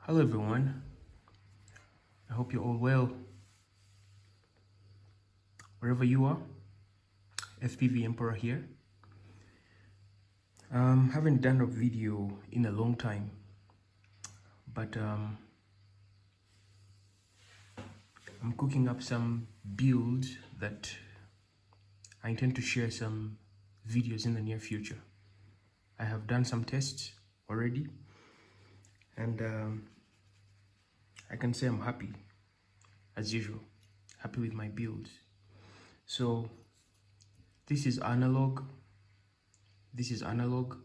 Hello everyone, I hope you're all well. Wherever you are, FPV Emperor here. Haven't done a video in a long time, but I'm cooking up some builds that I intend to share some videos in the near future. I have done some tests already, and I can say I'm happy, as usual, happy with my builds. So this is analog, this is analog,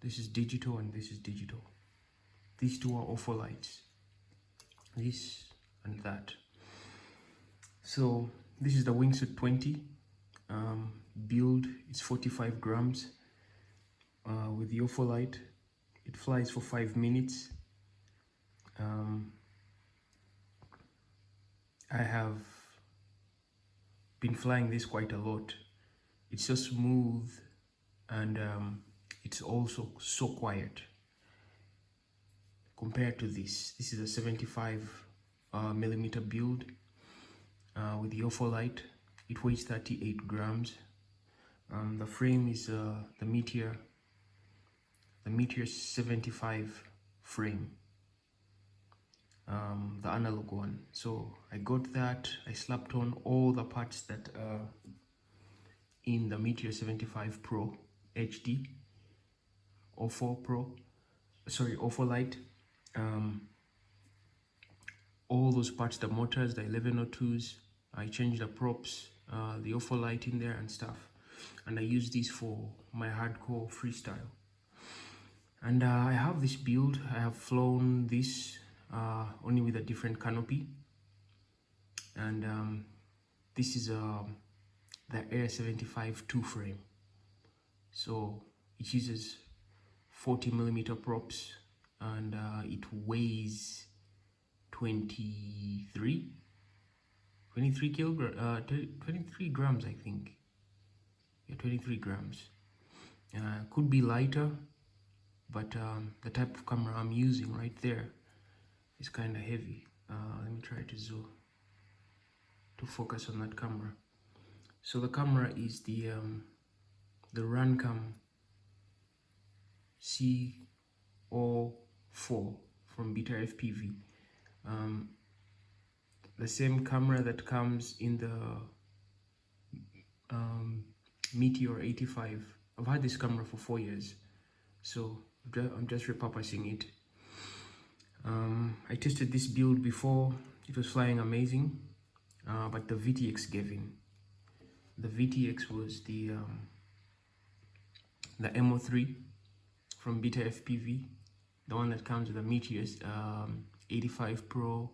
this is digital, and this is digital. These two are awful lights, this and that. So this is the Wingsuit 20 build. It's 45 grams with the awful light. It flies for 5 minutes. I have been flying this quite a lot. It's so smooth, and it's also so quiet compared to this. This is a 75 millimeter build with the awful light. It weighs 38 grams. The frame is the Meteor 75 frame, the analog one. So I got that. I slapped on all the parts that are in the Meteor 75 Pro HD or 4 Pro, sorry, or 4 Lite. All those parts, the motors, the 1102s, I changed the props, the awful light in there and stuff, and I use these for my hardcore freestyle. And I have this build. I have flown this only with a different canopy, and this is the Air 75 2 frame. So it uses 40 millimeter props, and it weighs 23 grams, I think. Yeah, 23 grams. Could be lighter, but the type of camera I'm using right there is kind of heavy. Let me try to zoom to focus on that camera. So the camera is the Runcam CO4 from Beta FPV. The same camera that comes in the Meteor 85. I've had this camera for 4 years, so I'm just repurposing it. I tested this build before. It was flying amazing, but the VTX gave in. The VTX was the MO3 from Beta FPV, the one that comes with the Meteor 85 Pro,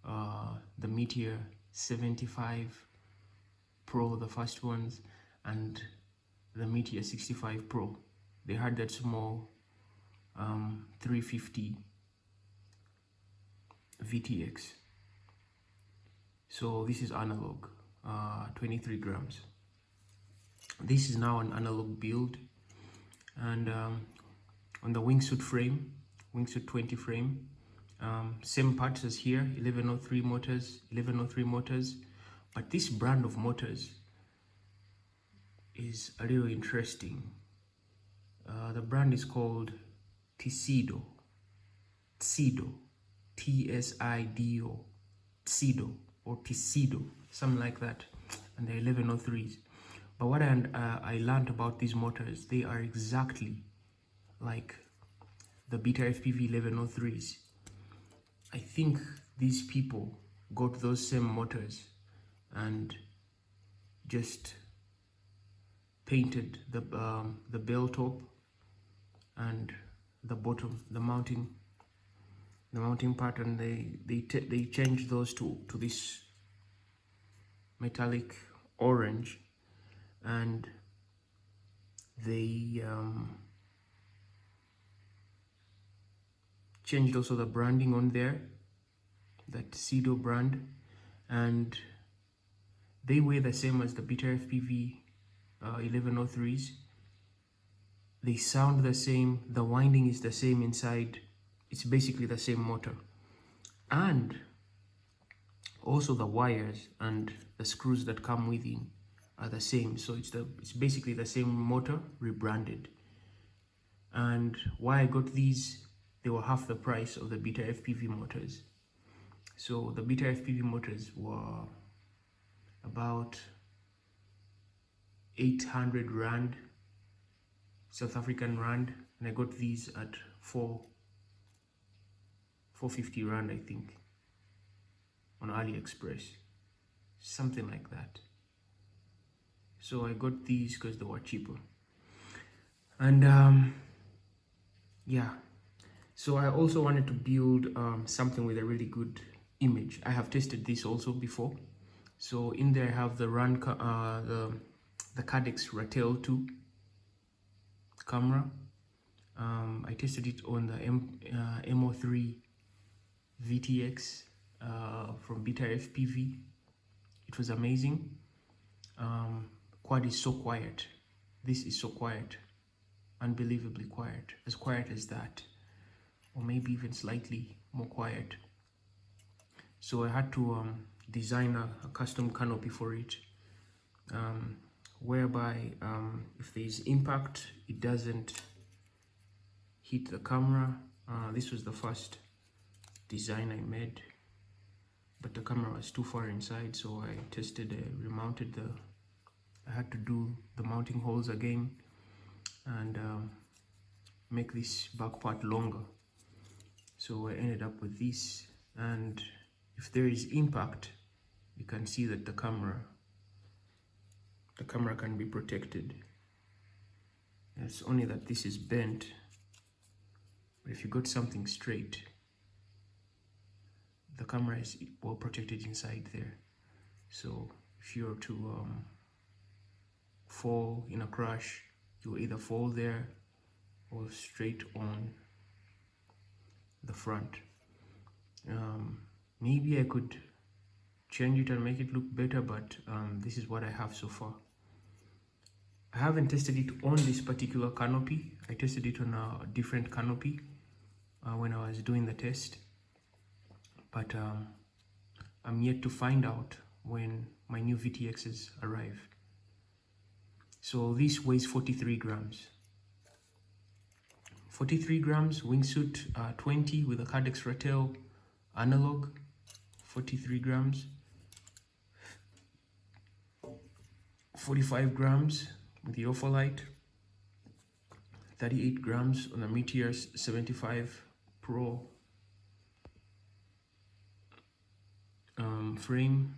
the Meteor 75 Pro, the first ones, and the Meteor 65 Pro. They had that small 350 VTX. So this is analog, 23 grams. This is now an analog build, and on the Wingsuit frame, Wingsuit 20 frame, same parts as here, 1103 motors, but this brand of motors is a little interesting. The brand is called Tsido, Tsido, T-S-I-D-O, Tsido, or Tsido, something like that, and they're 1103s. But what I learned about these motors, they are exactly like the Beta FPV 1103s. I think these people got those same motors and just painted the bell top and the bottom, the mounting part, and they changed those to this metallic orange, and they changed also the branding on there, that Cedo brand, and they weigh the same as the Beta FPV 1103s. They sound the same, the winding is the same inside, it's basically the same motor, and also the wires and the screws that come within are the same. So it's basically the same motor rebranded. And why I got these, they were half the price of the Beta FPV motors. So the Beta FPV motors were about 800 Rand, South African Rand, and I got these at 450 Rand, I think, on AliExpress, something like that. So I got these because they were cheaper. And yeah, so I also wanted to build something with a really good image. I have tested this also before. So in there I have the the Cadex Ratel 2 camera. I tested it on the MO3 VTX from Beta FPV. It was amazing. Quad is so quiet. This is so quiet, unbelievably quiet, as quiet as that, or maybe even slightly more quiet. So I had to design a custom canopy for it, whereby if there is impact, it doesn't hit the camera. This was the first design I made, but the camera was too far inside, so I remounted I had to do the mounting holes again and make this back part longer. So I ended up with this, and if there is impact, you can see that the camera can be protected. It's only that this is bent, but if you got something straight, the camera is well protected inside there. So if you're to fall in a crash, you'll either fall there or straight on the front. Maybe I could change it and make it look better, but this is what I have so far. I haven't tested it on this particular canopy. I tested it on a different canopy when I was doing the test, but I'm yet to find out when my new VTXs arrive. So this weighs 43 grams. 43 grams, Wingsuit 2.0 with a Cadex Ratel analog, 43 grams. 45 grams with the Opholite, 38 grams on the Meteor 75 Pro frame,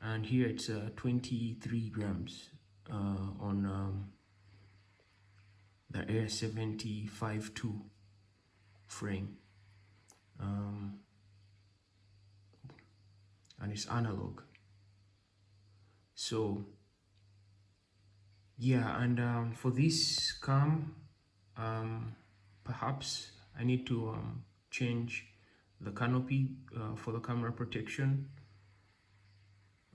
and here it's 23 grams on the Air 75-2 frame, and it's analog. So yeah, and for this cam, perhaps I need to change the canopy for the camera protection.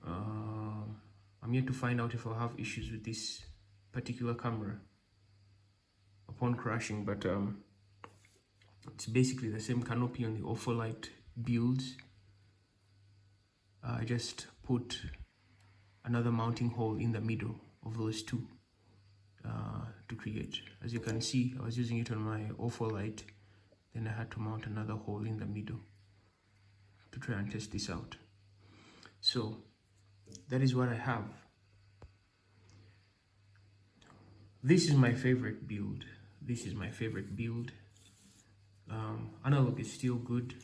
I'm yet to find out if I'll have issues with this particular camera upon crashing, but it's basically the same canopy on the Opholite builds. I just put another mounting hole in the middle of those two to create. As you can see, I was using it on my Opholite, then I had to mount another hole in the middle to try and test this out. So that is what I have. This is my favorite build. This is my favorite build. Analog is still good.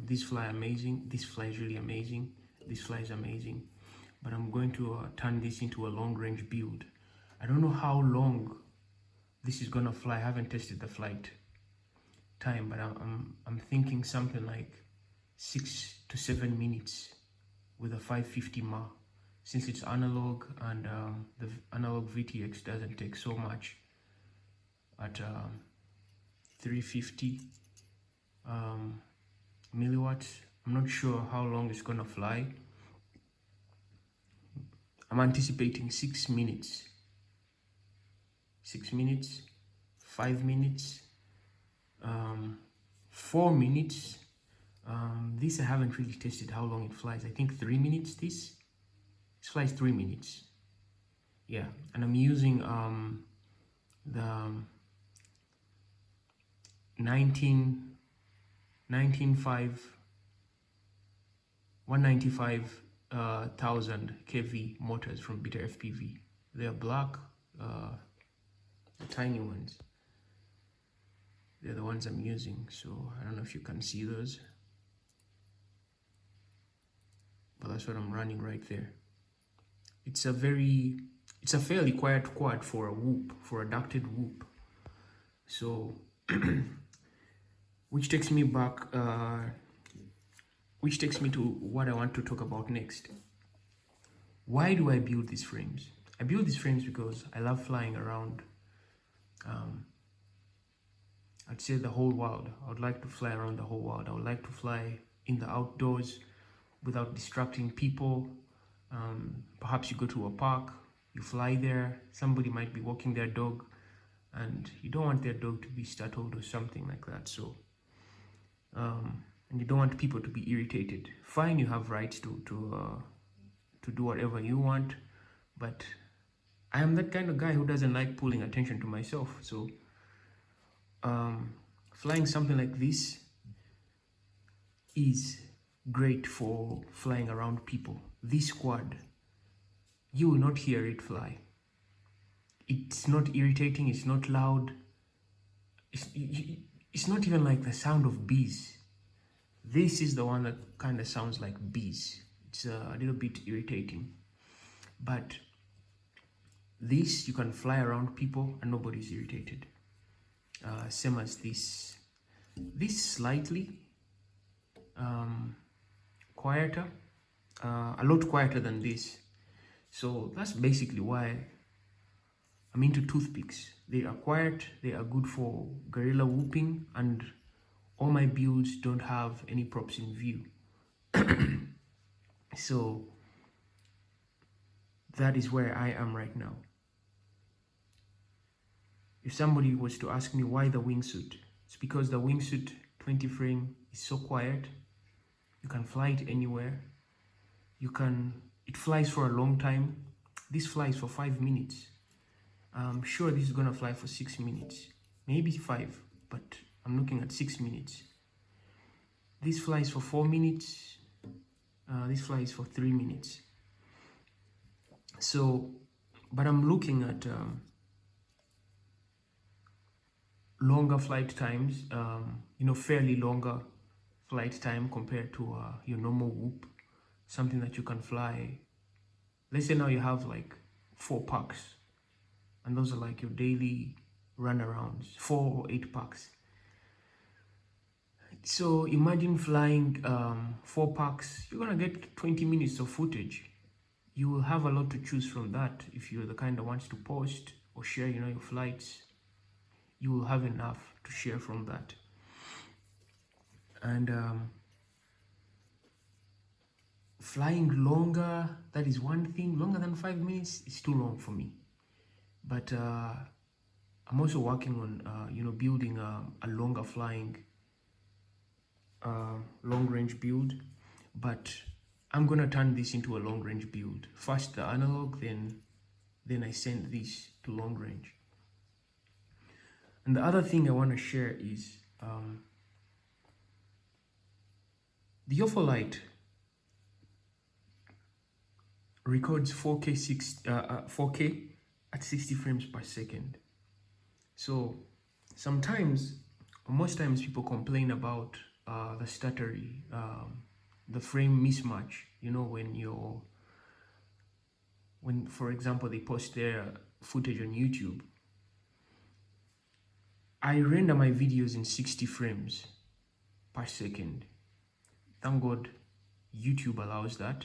This fly amazing. This fly is really amazing. This fly is amazing. But I'm going to turn this into a long range build. I don't know how long this is gonna fly. I haven't tested the flight time, but I'm thinking something like 6 to 7 minutes with a 550 mAh. Since it's analog, and the analog VTX doesn't take so much at 350 milliwatts. I'm not sure how long it's gonna fly. I'm anticipating 6 minutes. 6 minutes, 5 minutes. 4 minutes. This I haven't really tested how long it flies. I think 3 minutes. This flies 3 minutes. Yeah, and I'm using the 195,000 kV motors from Beta FPV. They're black, the tiny ones. They're the ones I'm using, so I don't know if you can see those, but that's what I'm running right there. It's a fairly quiet quad for a whoop, for a ducted whoop. So, which takes me to what I want to talk about next. Why do I build these frames? I build these frames because I love flying around. I'd say the whole world. I would like to fly around the whole world. I would like to fly in the outdoors without distracting people. Perhaps you go to a park, you fly there, somebody might be walking their dog, and you don't want their dog to be startled or something like that. So, and you don't want people to be irritated. Fine, you have rights to do whatever you want, but I am that kind of guy who doesn't like pulling attention to myself. So, flying something like this is great for flying around people. This quad, you will not hear it fly. It's not irritating, it's not loud. It's not even like the sound of bees. This is the one that kind of sounds like bees. It's a little bit irritating. But this, you can fly around people and nobody's irritated. Same as this. This slightly quieter, a lot quieter than this. So that's basically why I'm into toothpicks. They are quiet, they are good for guerrilla whooping, and all my builds don't have any props in view. So that is where I am right now. If somebody was to ask me why the wingsuit, it's because the Wingsuit 20 frame is so quiet. You can fly it anywhere. It flies for a long time. This flies for 5 minutes. I'm sure this is gonna fly for 6 minutes, maybe 5, but I'm looking at 6 minutes. This flies for 4 minutes. This flies for 3 minutes. So, but I'm looking at longer flight times, fairly longer flight time compared to your normal whoop, something that you can fly. Let's say now you have like 4 packs, and those are like your daily runarounds, 4 or 8 packs. So imagine flying 4 packs, you're gonna get 20 minutes of footage. You will have a lot to choose from that. If you're the kind that wants to post or share, your flights, you will have enough to share from that. And flying longer, that is one thing. Longer than 5 minutes is too long for me. But I'm also working on, building a longer flying, long-range build. But I'm gonna turn this into a long-range build. First the analog, then I send this to long-range. And the other thing I want to share is the Opholite records 4K at 60 frames per second. So sometimes, or most times, people complain about the stuttery, the frame mismatch. When for example they post their footage on YouTube. I render my videos in 60 frames per second. Thank God YouTube allows that.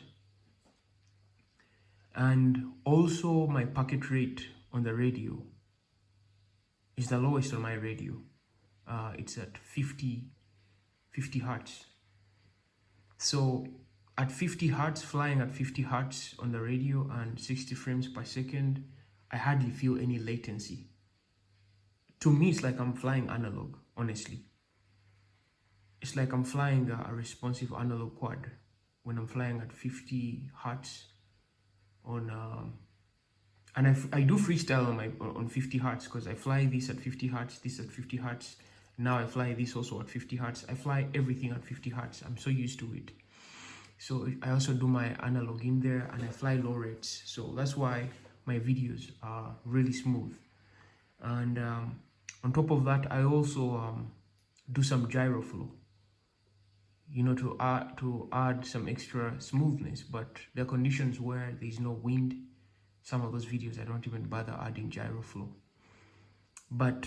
And also my packet rate on the radio is the lowest on my radio. It's at 50 hertz. So at 50 hertz, flying at 50 hertz on the radio and 60 frames per second, I hardly feel any latency. To me, it's like I'm flying analog, honestly. looks like I'm flying a responsive analog quad when I'm flying at 50 hertz on and I do freestyle on my on 50 hertz, because I fly this at 50 hertz, this at 50 hertz. Now I fly this also at 50 hertz. I fly everything at 50 hertz. I'm so used to it. So I also do my analog in there, and I fly low rates. So that's why my videos are really smooth. And on top of that, I also do some gyro flow, you know, to add some extra smoothness. But there are conditions where there's no wind. Some of those videos I don't even bother adding gyro flow. But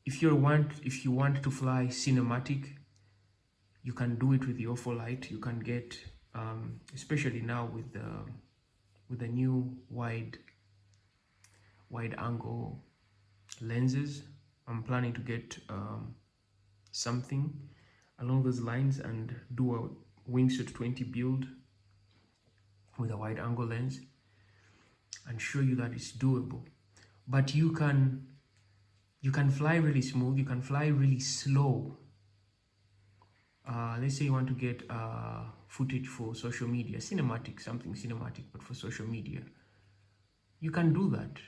if you want to fly cinematic, you can do it with the awful light. You can get especially now with the new wide angle lenses. I'm planning to get something along those lines and do a Wingsuit 2.0 build with a wide angle lens and show you that it's doable. But you can fly really smooth, you can fly really slow. Let's say you want to get footage for social media, something cinematic, but for social media. You can do that,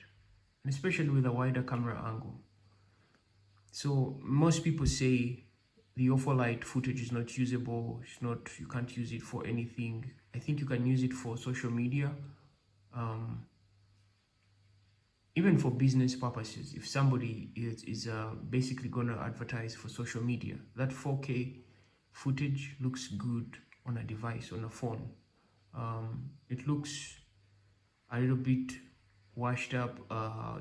and especially with a wider camera angle. So most people say the awful light footage is not usable, you can't use it for anything. I think you can use it for social media, even for business purposes. If somebody is basically gonna advertise for social media, that 4K footage looks good on a device, on a phone. It looks a little bit washed up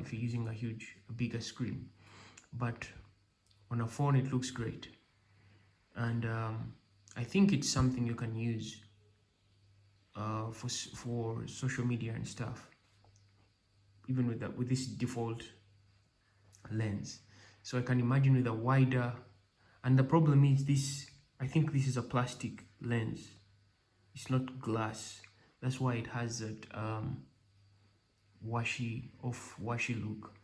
if you're using a bigger screen, but on a phone it looks great. And I think it's something you can use for social media and stuff, even with this default lens. So I can imagine with a wider, and the problem is this, I think this is a plastic lens, it's not glass. That's why it has that washy look.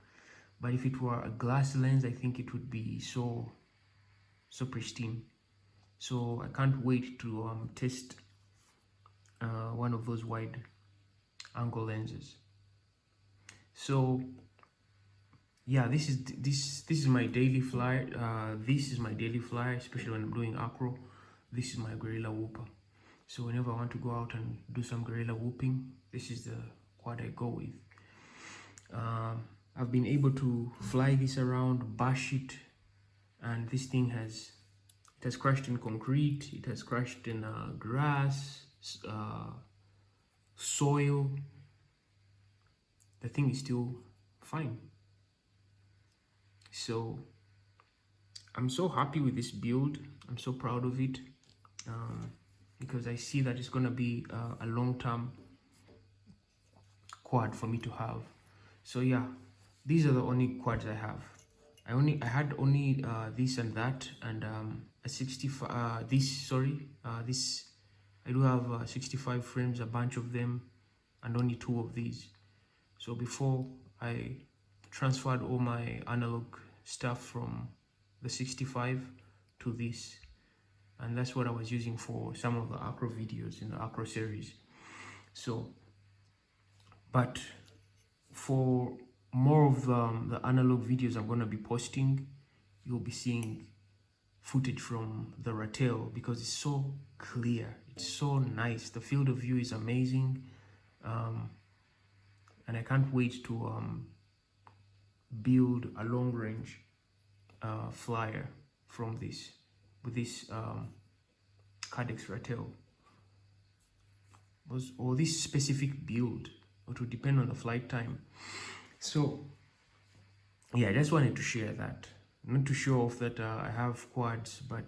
But if it were a glass lens, I think it would be so pristine. So I can't wait to test one of those wide angle lenses. So yeah, this is my daily fly. This is my daily fly, especially when I'm doing acro. This is my guerrilla whooper. So whenever I want to go out and do some guerrilla whooping, this is the quad I go with. I've been able to fly this around, bash it, and this thing has crashed in concrete, it has crashed in grass, soil. The thing is still fine. So I'm so happy with this build. I'm so proud of it, because I see that it's gonna be a long-term quad for me to have. So yeah, these are the only quads I have. I had only this and that, and a 65 this I do have 65 frames, a bunch of them, and only 2 of these. So before I transferred all my analog stuff from the 65 to this, and that's what I was using for some of the acro videos in the acro series. So but for more of the analog videos I'm going to be posting, you'll be seeing footage from the Ratel, because it's so clear, it's so nice, the field of view is amazing, and I can't wait to build a long range flyer from this with this Cadex Ratel, or this specific build. It will depend on the flight time. So yeah, I just wanted to share that, not to show off that I have quads, but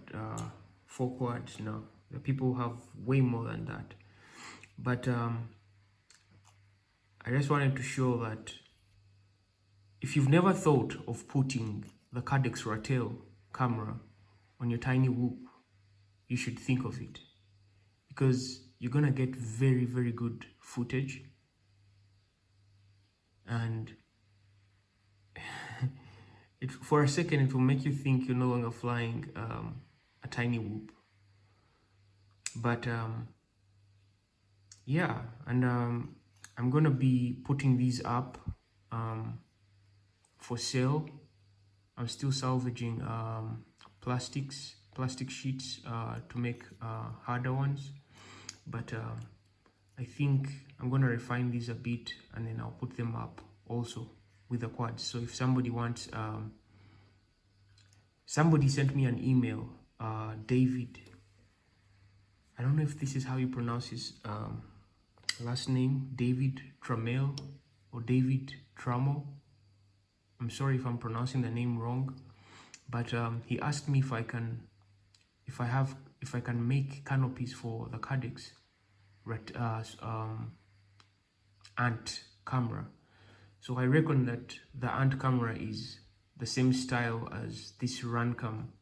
4 quads. No, the people have way more than that. But I just wanted to show that if you've never thought of putting the Cadex Ratel camera on your tiny whoop, you should think of it, because you're gonna get very, very good footage. And for a second it will make you think you're no longer flying a tiny whoop. But yeah, and I'm gonna be putting these up for sale. I'm still salvaging plastic sheets to make harder ones, but I think I'm gonna refine these a bit, and then I'll put them up also with the quads. So if somebody wants, somebody sent me an email, David. I don't know if this is how you pronounce his last name, David Trammell or David Trammell. I'm sorry if I'm pronouncing the name wrong, but he asked me if I can make canopies for the Cadex ant camera. So I reckon that the ant camera is the same style as this Runcam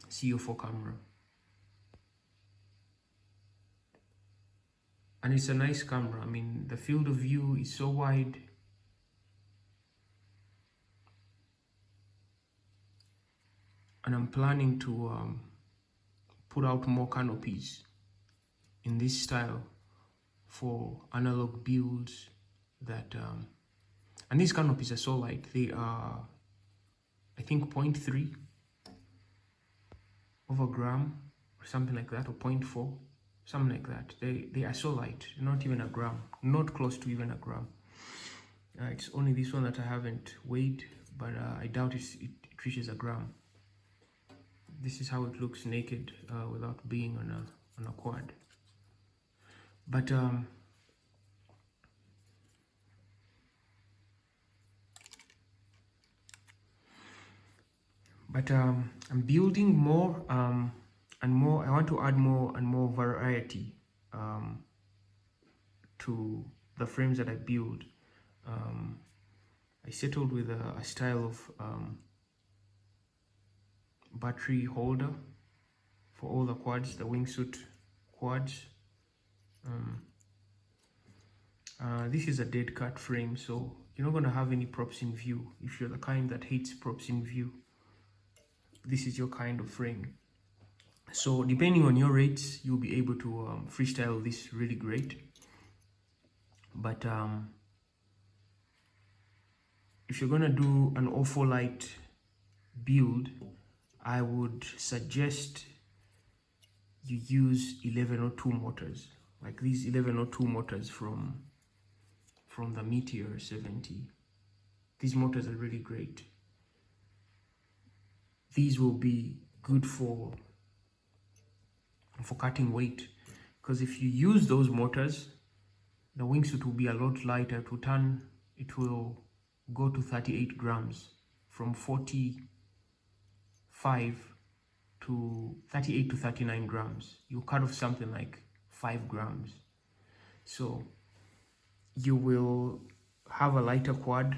CO4 camera, and it's a nice camera. I mean, the field of view is so wide. And I'm planning to put out more canopies in this style for analog builds that and these canopies are so light. They are, I think, 0.3 of a gram or something like that, or 0.4, something like that. They are so light, not even a gram, not close to even a gram. It's only this one that I haven't weighed, but I doubt it reaches a gram. This is how it looks naked without being on a quad. But I'm building more and more. I want to add more and more variety to the frames that I build. I settled with a style of battery holder for all the quads, the Wingsuit quads. This is a dead cut frame, so you're not going to have any props in view. If you're the kind that hates props in view, this is your kind of frame. So depending on your rates, you'll be able to freestyle this really great. But if you're gonna do an awful light build, I would suggest you use 1102 motors, like these 1102 motors from the Meteor 70. These motors are really great. These will be good for cutting weight, because if you use those motors, the wingsuit will be a lot lighter. It will go to 38 grams from 45 to 38 to 39 grams. You cut off something like 5 grams. So you will have a lighter quad,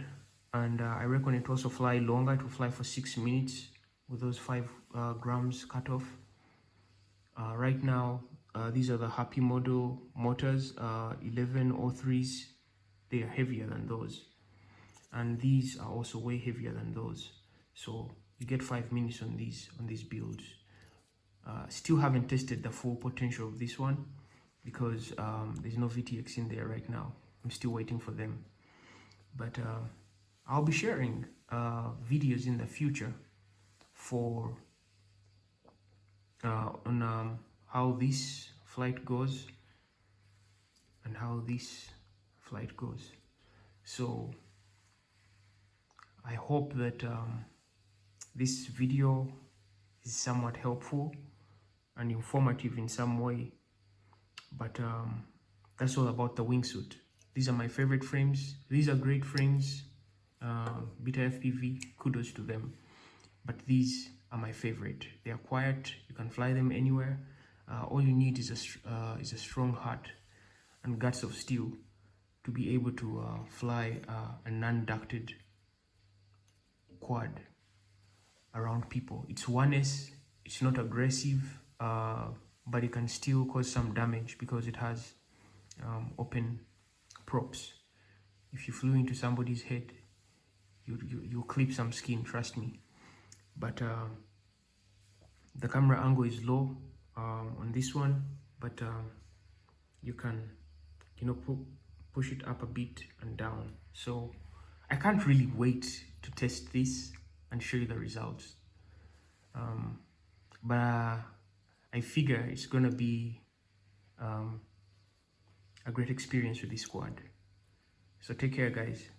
and I reckon it also fly longer. It will fly for 6 minutes with those 5 grams cut off. Right now, these are the Happy model motors, 1103s. They are heavier than those, and these are also way heavier than those. So you get 5 minutes on these builds. Still haven't tested the full potential of this one because there's no VTX in there right now. I'm still waiting for them, but I'll be sharing videos in the future for on how this flight goes and how this flight goes. So I hope that this video is somewhat helpful and informative in some way, but that's all about the wingsuit. These are my favorite frames. These are great frames. Beta FPV, kudos to them, but these are my favorite. They are quiet, you can fly them anywhere. All you need is a strong heart and guts of steel to be able to fly a non-ducted quad around people. It's 1S, it's not aggressive, but it can still cause some damage because it has open props. If you flew into somebody's head, you'll clip some skin, trust me. But The camera angle is low on this one, but you can, you know, push it up a bit and down. So I can't really wait to test this and show you the results. But I figure it's gonna be a great experience with this quad. So take care, guys.